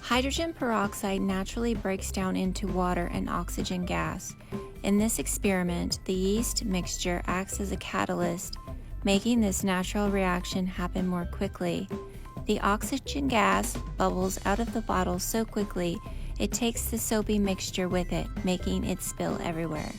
Hydrogen peroxide naturally breaks down into water and oxygen gas. In this experiment, the yeast mixture acts as a catalyst, making this natural reaction happen more quickly. The oxygen gas bubbles out of the bottle so quickly it takes the soapy mixture with it, making it spill everywhere.